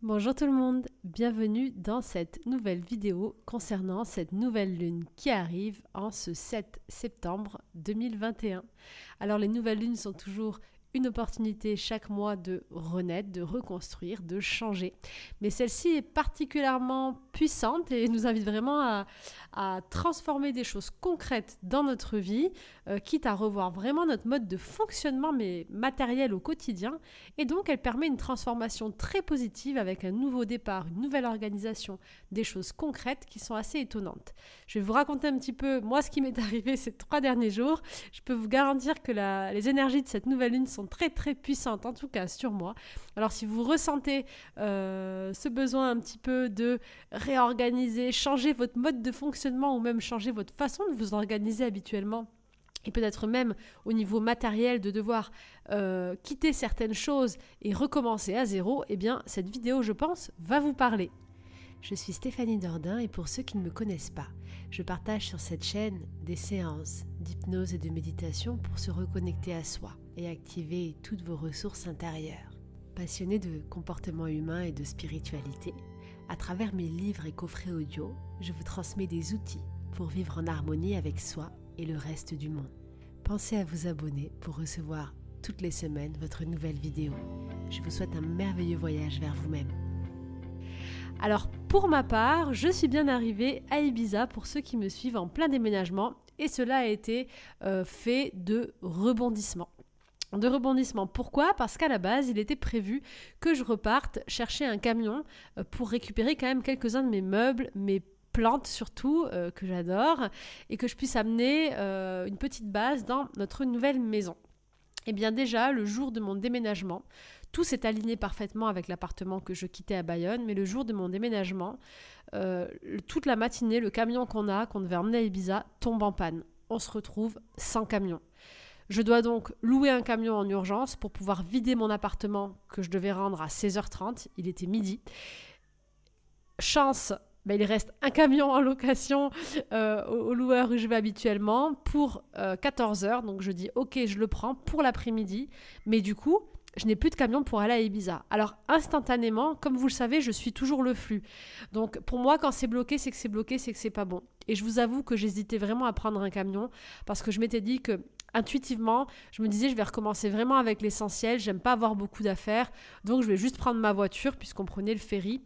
Bonjour tout le monde, bienvenue dans cette nouvelle vidéo concernant cette nouvelle lune qui arrive en ce 7 septembre 2021. Alors les nouvelles lunes sont toujours une opportunité chaque mois de renaître, de reconstruire, de changer. Mais celle-ci est particulièrement puissante et nous invite vraiment à transformer des choses concrètes dans notre vie, quitte à revoir vraiment notre mode de fonctionnement mais matériel au quotidien. Et donc elle permet une transformation très positive avec un nouveau départ, une nouvelle organisation, des choses concrètes qui sont assez étonnantes. Je vais vous raconter un petit peu moi ce qui m'est arrivé ces 3 derniers jours. Je peux vous garantir que les énergies de cette nouvelle lune sont très très puissantes, en tout cas sur moi. Alors si vous ressentez ce besoin un petit peu de réorganiser, changer votre mode de fonctionnement ou même changer votre façon de vous organiser habituellement, et peut-être même au niveau matériel de devoir quitter certaines choses et recommencer à zéro, eh bien cette vidéo, je pense, va vous parler. Je suis Stéphanie Dordain et pour ceux qui ne me connaissent pas, je partage sur cette chaîne des séances d'hypnose et de méditation pour se reconnecter à soi et activer toutes vos ressources intérieures. Passionnée de comportement humain et de spiritualité, à travers mes livres et coffrets audio, je vous transmets des outils pour vivre en harmonie avec soi et le reste du monde. Pensez à vous abonner pour recevoir toutes les semaines votre nouvelle vidéo. Je vous souhaite un merveilleux voyage vers vous-même. Alors pour ma part, je suis bien arrivée à Ibiza pour ceux qui me suivent en plein déménagement et cela a été fait de rebondissements. Pourquoi ? Parce qu'à la base, il était prévu que je reparte chercher un camion pour récupérer quand même quelques-uns de mes meubles, mes plantes surtout, que j'adore, et que je puisse amener une petite base dans notre nouvelle maison. Et bien déjà, le jour de mon déménagement, tout s'est aligné parfaitement avec l'appartement que je quittais à Bayonne, mais le jour de mon déménagement, toute la matinée, le camion qu'on devait emmener à Ibiza, tombe en panne. On se retrouve sans camion. Je dois donc louer un camion en urgence pour pouvoir vider mon appartement que je devais rendre à 16h30. Il était midi. Chance, il reste un camion en location au loueur où je vais habituellement pour 14h. Donc je dis ok, je le prends pour l'après-midi. Mais du coup, je n'ai plus de camion pour aller à Ibiza. Alors instantanément, comme vous le savez, je suis toujours le flux. Donc pour moi, quand c'est bloqué, c'est que c'est bloqué, c'est que c'est pas bon. Et je vous avoue que j'hésitais vraiment à prendre un camion parce que je m'étais dit que intuitivement, je me disais je vais recommencer vraiment avec l'essentiel, j'aime pas avoir beaucoup d'affaires, donc je vais juste prendre ma voiture puisqu'on prenait le ferry.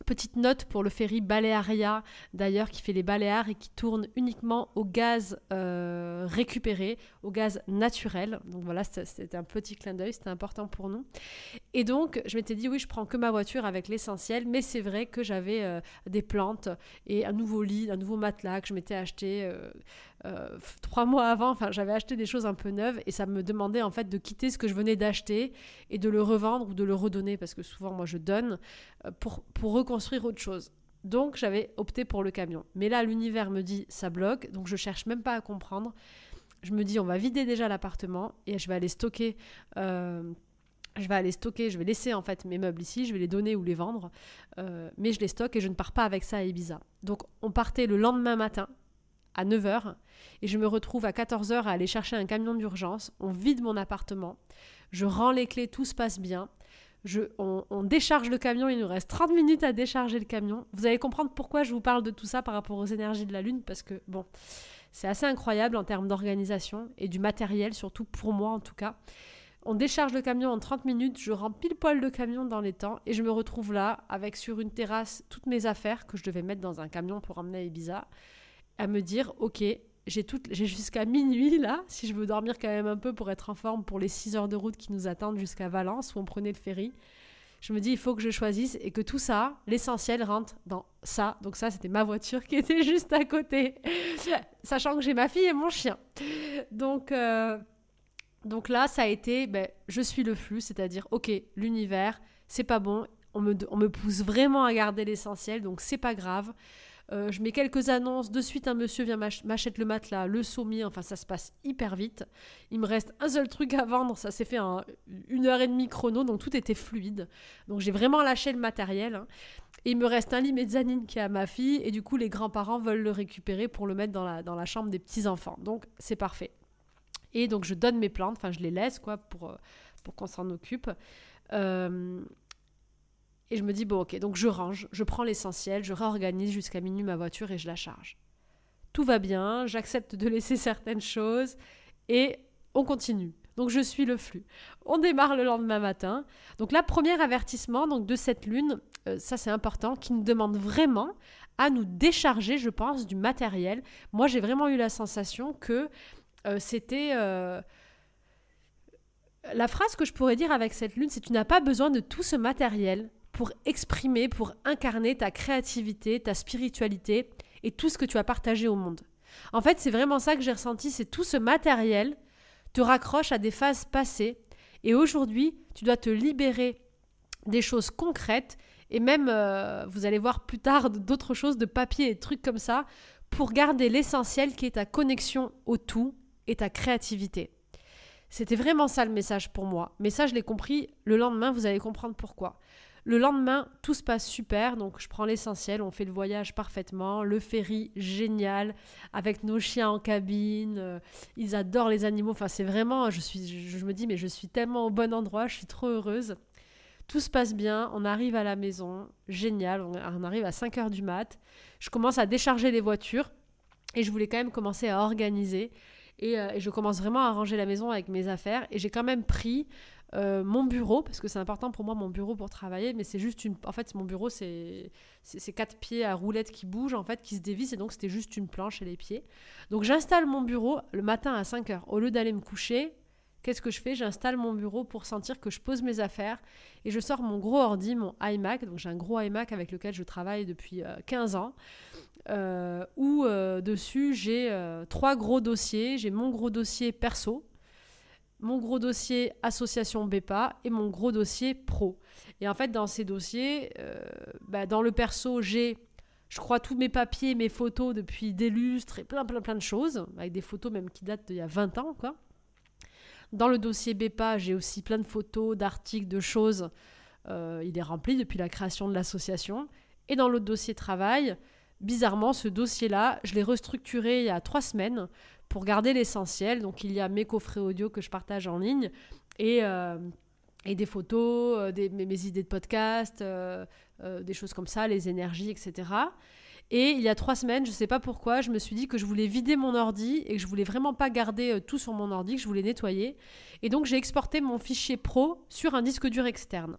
Petite note pour le ferry Balearia, d'ailleurs, qui fait les Baléares et qui tourne uniquement au gaz récupéré, au gaz naturel. Donc voilà, c'était un petit clin d'œil, c'était important pour nous. Et donc, je m'étais dit, oui, je prends que ma voiture avec l'essentiel, mais c'est vrai que j'avais des plantes et un nouveau lit, un nouveau matelas que je m'étais acheté 3 mois avant. Enfin, j'avais acheté des choses un peu neuves et ça me demandait en fait de quitter ce que je venais d'acheter et de le revendre ou de le redonner parce que souvent, moi, je donne pour reconstruire autre chose. Donc, j'avais opté pour le camion. Mais là, l'univers me dit, ça bloque, donc je cherche même pas à comprendre. Je me dis, on va vider déjà l'appartement et je vais aller stocker... je vais laisser en fait mes meubles ici, je vais les donner ou les vendre, mais je les stocke et je ne pars pas avec ça à Ibiza. Donc on partait le lendemain matin à 9h et je me retrouve à 14h à aller chercher un camion d'urgence, on vide mon appartement, je rends les clés, tout se passe bien, on décharge le camion, il nous reste 30 minutes à décharger le camion. Vous allez comprendre pourquoi je vous parle de tout ça par rapport aux énergies de la Lune, parce que bon, c'est assez incroyable en termes d'organisation et du matériel, surtout pour moi en tout cas. On décharge le camion en 30 minutes, je rends pile poil le camion dans les temps et je me retrouve là avec sur une terrasse toutes mes affaires que je devais mettre dans un camion pour emmener à Ibiza, à me dire ok, j'ai jusqu'à minuit là, si je veux dormir quand même un peu pour être en forme pour les 6 heures de route qui nous attendent jusqu'à Valence où on prenait le ferry. Je me dis il faut que je choisisse et que tout ça, l'essentiel rentre dans ça. Donc ça c'était ma voiture qui était juste à côté, sachant que j'ai ma fille et mon chien. Donc là, ça a été, je suis le flux, c'est-à-dire, ok, l'univers, c'est pas bon, on me pousse vraiment à garder l'essentiel, donc c'est pas grave. Je mets quelques annonces, de suite un monsieur vient m'achète le matelas, le sommier, enfin ça se passe hyper vite. Il me reste un seul truc à vendre, ça s'est fait en 1h30 chrono, donc tout était fluide. Donc j'ai vraiment lâché le matériel. Hein. Et il me reste un lit mezzanine qui est à ma fille, et du coup les grands-parents veulent le récupérer pour le mettre dans la chambre des petits-enfants. Donc c'est parfait. Et donc je donne mes plantes, enfin je les laisse quoi pour qu'on s'en occupe. Et je me dis, bon ok, donc je range, je prends l'essentiel, je réorganise jusqu'à minuit ma voiture et je la charge. Tout va bien, j'accepte de laisser certaines choses et on continue. Donc je suis le flux. On démarre le lendemain matin. Donc là, premier avertissement donc, de cette lune, ça c'est important, qui nous demande vraiment à nous décharger, je pense, du matériel. Moi, j'ai vraiment eu la sensation que c'était... La phrase que je pourrais dire avec cette lune, c'est tu n'as pas besoin de tout ce matériel pour exprimer, pour incarner ta créativité, ta spiritualité et tout ce que tu as partagé au monde. En fait, c'est vraiment ça que j'ai ressenti, c'est tout ce matériel te raccroche à des phases passées et aujourd'hui, tu dois te libérer des choses concrètes et même, vous allez voir plus tard, d'autres choses, de papier et de trucs comme ça pour garder l'essentiel qui est ta connexion au tout et ta créativité. C'était vraiment ça le message pour moi. Mais ça, je l'ai compris le lendemain, vous allez comprendre pourquoi. Le lendemain, tout se passe super, donc je prends l'essentiel, on fait le voyage parfaitement, le ferry génial, avec nos chiens en cabine, ils adorent les animaux, enfin c'est vraiment, je me dis mais je suis tellement au bon endroit, je suis trop heureuse. Tout se passe bien, on arrive à la maison, génial, on arrive à 5h du mat, je commence à décharger les voitures et je voulais quand même commencer à organiser et je commence vraiment à ranger la maison avec mes affaires et j'ai quand même pris mon bureau, parce que c'est important pour moi mon bureau pour travailler, mais c'est juste en fait mon bureau c'est 4 pieds à roulettes qui bougent en fait, qui se dévissent et donc c'était juste une planche et les pieds. Donc j'installe mon bureau le matin à 5h. Au lieu d'aller me coucher, qu'est-ce que je fais? J'installe mon bureau pour sentir que je pose mes affaires et je sors mon gros ordi, mon iMac. Donc j'ai un gros iMac avec lequel je travaille depuis 15 ans. Où dessus j'ai 3 gros dossiers. J'ai mon gros dossier perso, mon gros dossier association BEPA et mon gros dossier pro. Et en fait, dans ces dossiers, dans le perso, j'ai, je crois, tous mes papiers, mes photos depuis des lustres et plein de choses, avec des photos même qui datent d'il y a 20 ans, quoi. Dans le dossier BEPA, j'ai aussi plein de photos, d'articles, de choses. Il est rempli depuis la création de l'association. Et dans l'autre dossier travail, bizarrement, ce dossier-là, je l'ai restructuré il y a 3 semaines pour garder l'essentiel. Donc, il y a mes coffrets audio que je partage en ligne et des photos, mes idées de podcast, des choses comme ça, les énergies, etc. Et il y a 3 semaines, je ne sais pas pourquoi, je me suis dit que je voulais vider mon ordi et que je voulais vraiment pas garder tout sur mon ordi, que je voulais nettoyer. Et donc, j'ai exporté mon fichier pro sur un disque dur externe.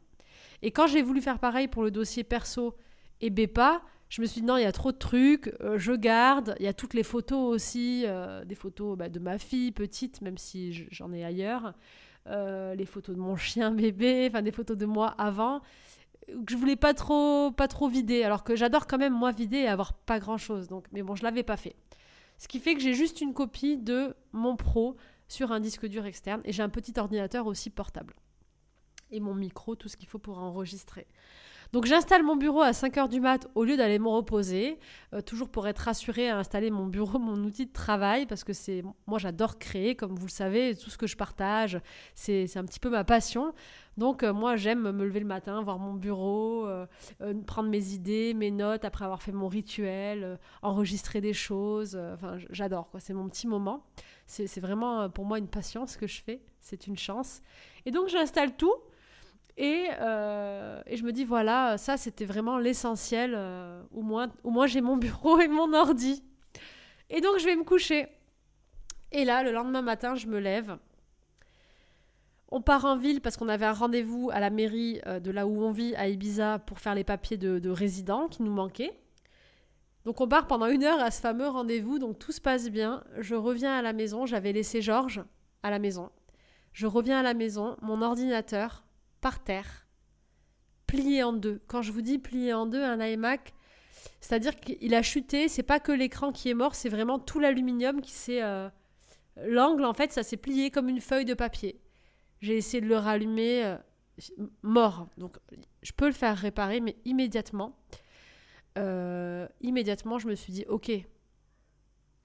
Et quand j'ai voulu faire pareil pour le dossier perso et BEPA, je me suis dit non, il y a trop de trucs, je garde. Il y a toutes les photos aussi, des photos de ma fille petite, même si j'en ai ailleurs. Les photos de mon chien bébé, enfin des photos de moi avant, que je voulais pas trop vider, alors que j'adore quand même moi vider et avoir pas grand chose. Donc, mais bon, je l'avais pas fait. Ce qui fait que j'ai juste une copie de mon pro sur un disque dur externe et j'ai un petit ordinateur aussi portable. Et mon micro, tout ce qu'il faut pour enregistrer. Donc j'installe mon bureau à 5h du mat au lieu d'aller me reposer, toujours pour être rassurée à installer mon bureau, mon outil de travail, parce que moi j'adore créer, comme vous le savez, tout ce que je partage, c'est un petit peu ma passion. Donc moi j'aime me lever le matin, voir mon bureau, prendre mes idées, mes notes, après avoir fait mon rituel, enregistrer des choses, j'adore, quoi. C'est mon petit moment. C'est vraiment pour moi une passion ce que je fais, c'est une chance. Et donc j'installe tout. Et je me dis, voilà, ça, c'était vraiment l'essentiel. Au moins, j'ai mon bureau et mon ordi. Et donc, je vais me coucher. Et là, le lendemain matin, je me lève. On part en ville parce qu'on avait un rendez-vous à la mairie de là où on vit, à Ibiza, pour faire les papiers de résidents qui nous manquaient. Donc, on part pendant 1 heure à ce fameux rendez-vous. Donc, tout se passe bien. Je reviens à la maison. J'avais laissé Georges à la maison. Je reviens à la maison. Mon ordinateur par terre, plié en 2. Quand je vous dis plié en 2, un iMac, c'est-à-dire qu'il a chuté, c'est pas que l'écran qui est mort, c'est vraiment tout l'aluminium qui s'est... l'angle, en fait, ça s'est plié comme une feuille de papier. J'ai essayé de le rallumer, mort. Donc, je peux le faire réparer, mais immédiatement, je me suis dit, ok,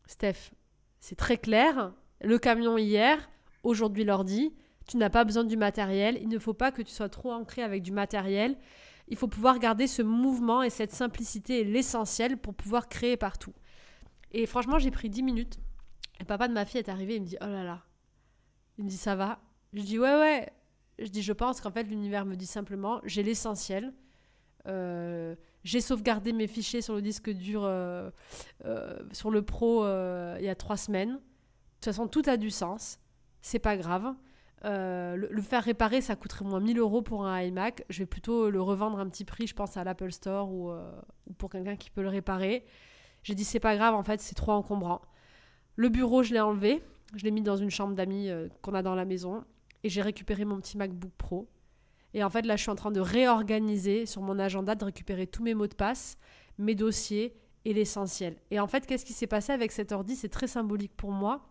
Steph, c'est très clair, le camion hier, aujourd'hui l'ordi, tu n'as pas besoin du matériel. Il ne faut pas que tu sois trop ancré avec du matériel. Il faut pouvoir garder ce mouvement et cette simplicité est l'essentiel pour pouvoir créer partout. Et franchement, j'ai pris 10 minutes. Le papa de ma fille est arrivé, il me dit « Oh là là ». Il me dit « Ça va ?» Je dis « Ouais. » Je dis « Je pense qu'en fait, l'univers me dit simplement « J'ai l'essentiel. J'ai sauvegardé mes fichiers sur le disque dur sur le Pro il y a 3 semaines. De toute façon, tout a du sens. C'est pas grave. Le faire réparer, ça coûterait moins 1 000 € pour un iMac. Je vais plutôt le revendre à un petit prix, je pense, à l'Apple Store ou pour quelqu'un qui peut le réparer. J'ai dit, c'est pas grave, en fait, c'est trop encombrant. Le bureau, je l'ai enlevé. Je l'ai mis dans une chambre d'amis qu'on a dans la maison. Et j'ai récupéré mon petit MacBook Pro. Et en fait, là, je suis en train de réorganiser sur mon agenda, de récupérer tous mes mots de passe, mes dossiers et l'essentiel. Et en fait, qu'est-ce qui s'est passé avec cet ordi? C'est très symbolique pour moi.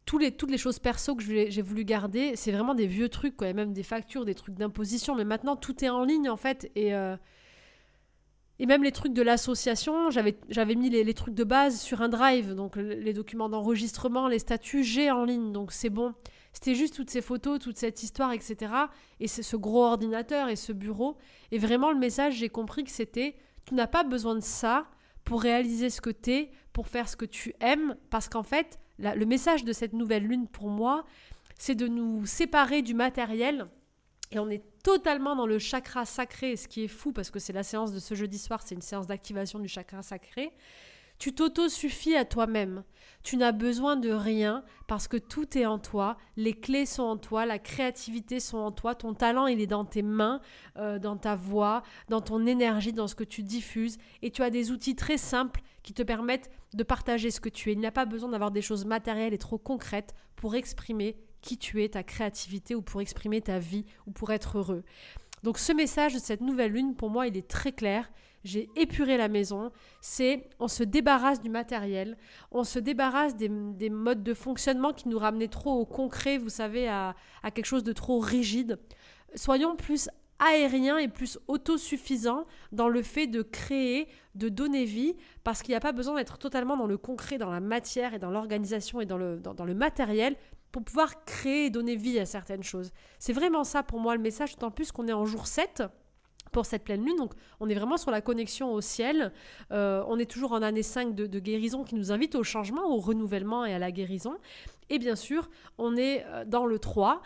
Toutes les choses perso que j'ai voulu garder, c'est vraiment des vieux trucs, quoi. Même des factures, des trucs d'imposition. Mais maintenant, tout est en ligne, en fait. Et même les trucs de l'association, j'avais mis les trucs de base sur un drive. Donc, les documents d'enregistrement, les statuts, j'ai en ligne. Donc, c'est bon. C'était juste toutes ces photos, toute cette histoire, etc. Et c'est ce gros ordinateur et ce bureau. Et vraiment, le message, j'ai compris que c'était « Tu n'as pas besoin de ça pour réaliser ce que t'es, pour faire ce que tu aimes. » Parce qu'en fait, le message de cette nouvelle lune, pour moi, c'est de nous séparer du matériel. Et on est totalement dans le chakra sacré, ce qui est fou, parce que c'est la séance de ce jeudi soir, c'est une séance d'activation du chakra sacré. Tu t'auto-suffis à toi-même. Tu n'as besoin de rien parce que tout est en toi. Les clés sont en toi, la créativité sont en toi. Ton talent, il est dans tes mains, dans ta voix, dans ton énergie, dans ce que tu diffuses. Et tu as des outils très simples qui te permettent de partager ce que tu es. Il n'y a pas besoin d'avoir des choses matérielles et trop concrètes pour exprimer qui tu es, ta créativité ou pour exprimer ta vie ou pour être heureux. Donc ce message de cette nouvelle lune, pour moi, il est très clair. J'ai épuré la maison, on se débarrasse du matériel, on se débarrasse des modes de fonctionnement qui nous ramenaient trop au concret, vous savez, à quelque chose de trop rigide. Soyons plus aériens et plus autosuffisants dans le fait de créer, de donner vie, parce qu'il n'y a pas besoin d'être totalement dans le concret, dans la matière et dans l'organisation et dans le matériel pour pouvoir créer et donner vie à certaines choses. C'est vraiment ça pour moi le message, d'autant plus qu'on est en jour 7, pour cette pleine lune, donc on est vraiment sur la connexion au ciel, on est toujours en année 5 de guérison qui nous invite au changement, au renouvellement et à la guérison, et bien sûr on est dans le 3,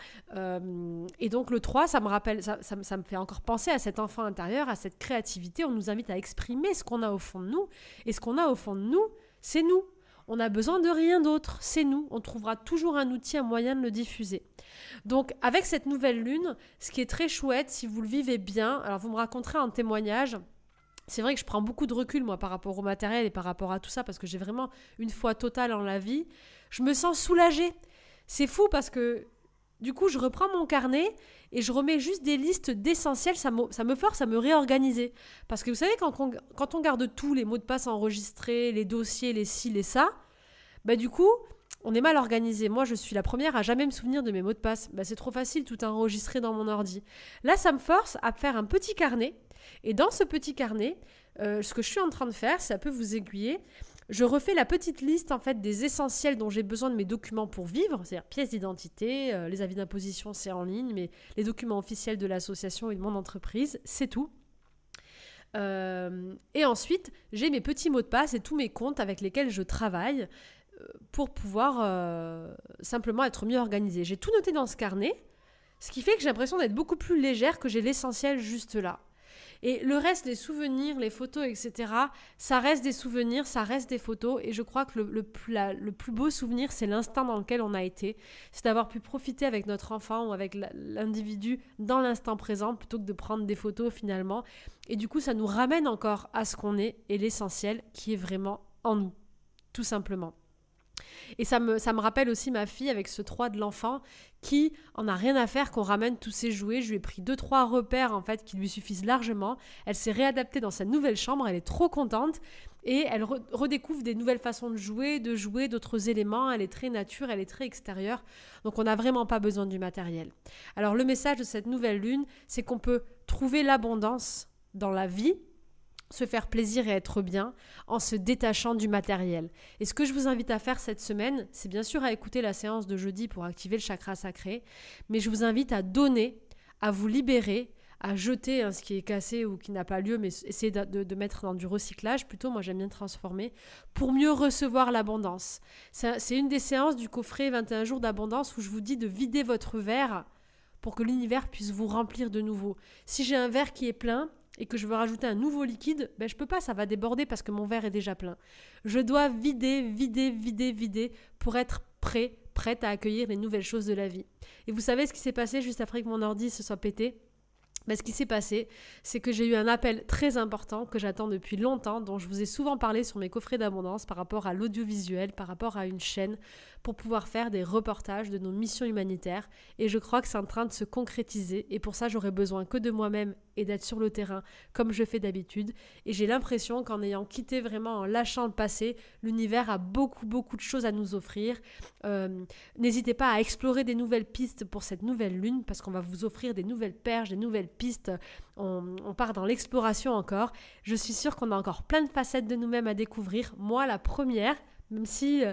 et donc le 3 ça me rappelle, ça me fait encore penser à cet enfant intérieur, à cette créativité, on nous invite à exprimer ce qu'on a au fond de nous, et ce qu'on a au fond de nous, c'est nous. On n'a besoin de rien d'autre, c'est nous. On trouvera toujours un outil, un moyen de le diffuser. Donc, avec cette nouvelle lune, ce qui est très chouette, si vous le vivez bien, alors vous me raconterez un témoignage. C'est vrai que je prends beaucoup de recul, moi, par rapport au matériel et par rapport à tout ça, parce que j'ai vraiment une foi totale en la vie. Je me sens soulagée. C'est fou parce que, du coup, je reprends mon carnet et je remets juste des listes d'essentiels. Ça me force à me réorganiser. Parce que vous savez, quand on garde tous les mots de passe enregistrés, les dossiers, les ci, les ça, bah du coup, on est mal organisé. Moi, je suis la première à jamais me souvenir de mes mots de passe. Bah, c'est trop facile, tout est enregistré dans mon ordi. Là, ça me force à faire un petit carnet. Et dans ce petit carnet, ce que je suis en train de faire, ça peut vous aiguiller. Je refais la petite liste en fait des essentiels dont j'ai besoin de mes documents pour vivre, c'est-à-dire pièces d'identité, les avis d'imposition, c'est en ligne, mais les documents officiels de l'association et de mon entreprise, c'est tout. Et ensuite, j'ai mes petits mots de passe et tous mes comptes avec lesquels je travaille pour pouvoir simplement être mieux organisée. J'ai tout noté dans ce carnet, ce qui fait que j'ai l'impression d'être beaucoup plus légère, que j'ai l'essentiel juste là. Et le reste, les souvenirs, les photos, etc., ça reste des souvenirs, ça reste des photos. Et je crois que le plus beau souvenir, c'est l'instant dans lequel on a été. C'est d'avoir pu profiter avec notre enfant ou avec l'individu dans l'instant présent plutôt que de prendre des photos finalement. Et du coup, ça nous ramène encore à ce qu'on est et l'essentiel qui est vraiment en nous, tout simplement. Et ça me rappelle aussi ma fille avec ce 3 de l'enfant qui en a rien à faire qu'on ramène tous ses jouets. Je lui ai pris 2-3 repères en fait qui lui suffisent largement. Elle s'est réadaptée dans sa nouvelle chambre, elle est trop contente et elle redécouvre des nouvelles façons de jouer d'autres éléments. Elle est très nature, elle est très extérieure. Donc on n'a vraiment pas besoin du matériel. Alors le message de cette nouvelle lune, c'est qu'on peut trouver l'abondance dans la vie, se faire plaisir et être bien en se détachant du matériel. Et ce que je vous invite à faire cette semaine, c'est bien sûr à écouter la séance de jeudi pour activer le chakra sacré, mais je vous invite à donner, à vous libérer, à jeter ce qui est cassé ou qui n'a pas lieu, mais essayer de mettre dans du recyclage plutôt, moi j'aime bien transformer, pour mieux recevoir l'abondance. C'est une des séances du coffret 21 jours d'abondance où je vous dis de vider votre verre pour que l'univers puisse vous remplir de nouveau. Si j'ai un verre qui est plein et que je veux rajouter un nouveau liquide, je peux pas, ça va déborder parce que mon verre est déjà plein. Je dois vider pour être prête à accueillir les nouvelles choses de la vie. Et vous savez ce qui s'est passé juste après que mon ordi se soit pété ? Ce qui s'est passé, c'est que j'ai eu un appel très important que j'attends depuis longtemps, dont je vous ai souvent parlé sur mes coffrets d'abondance par rapport à l'audiovisuel, par rapport à une chaîne, pour pouvoir faire des reportages de nos missions humanitaires. Et je crois que c'est en train de se concrétiser. Et pour ça, j'aurais besoin que de moi-même et d'être sur le terrain comme je fais d'habitude. Et j'ai l'impression qu'en ayant quitté vraiment, en lâchant le passé, l'univers a beaucoup de choses à nous offrir. N'hésitez pas à explorer des nouvelles pistes pour cette nouvelle lune, parce qu'on va vous offrir des nouvelles perches, des nouvelles pistes. On part dans l'exploration encore. Je suis sûre qu'on a encore plein de facettes de nous-mêmes à découvrir. Moi, la première, même si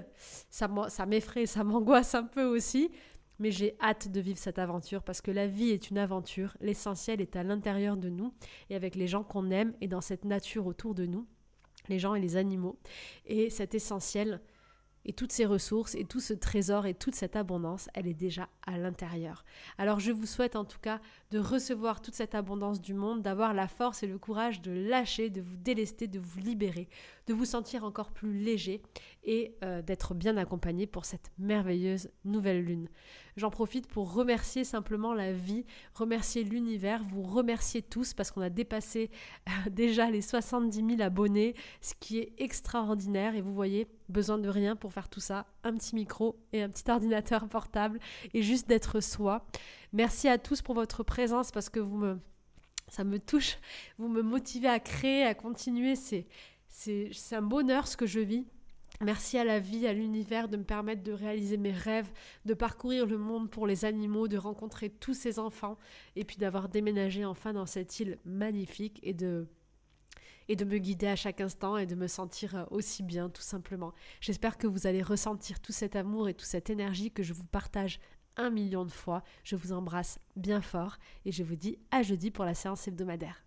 ça m'effraie, ça m'angoisse un peu aussi, mais j'ai hâte de vivre cette aventure parce que la vie est une aventure. L'essentiel est à l'intérieur de nous et avec les gens qu'on aime et dans cette nature autour de nous, les gens et les animaux. Et cet essentiel et toutes ces ressources et tout ce trésor et toute cette abondance, elle est déjà à l'intérieur. Alors je vous souhaite en tout cas de recevoir toute cette abondance du monde, d'avoir la force et le courage de lâcher, de vous délester, de vous libérer, de vous sentir encore plus léger et d'être bien accompagné pour cette merveilleuse nouvelle lune. J'en profite pour remercier simplement la vie, remercier l'univers, vous remercier tous parce qu'on a dépassé déjà les 70 000 abonnés, ce qui est extraordinaire et vous voyez, besoin de rien pour faire tout ça, un petit micro et un petit ordinateur portable et juste d'être soi. Merci à tous pour votre présence parce que ça me touche, vous me motivez à créer, à continuer, c'est un bonheur ce que je vis. Merci à la vie, à l'univers de me permettre de réaliser mes rêves, de parcourir le monde pour les animaux, de rencontrer tous ces enfants et puis d'avoir déménagé enfin dans cette île magnifique et de me guider à chaque instant et de me sentir aussi bien tout simplement. J'espère que vous allez ressentir tout cet amour et toute cette énergie que je vous partage 1 million de fois. Je vous embrasse bien fort et je vous dis à jeudi pour la séance hebdomadaire.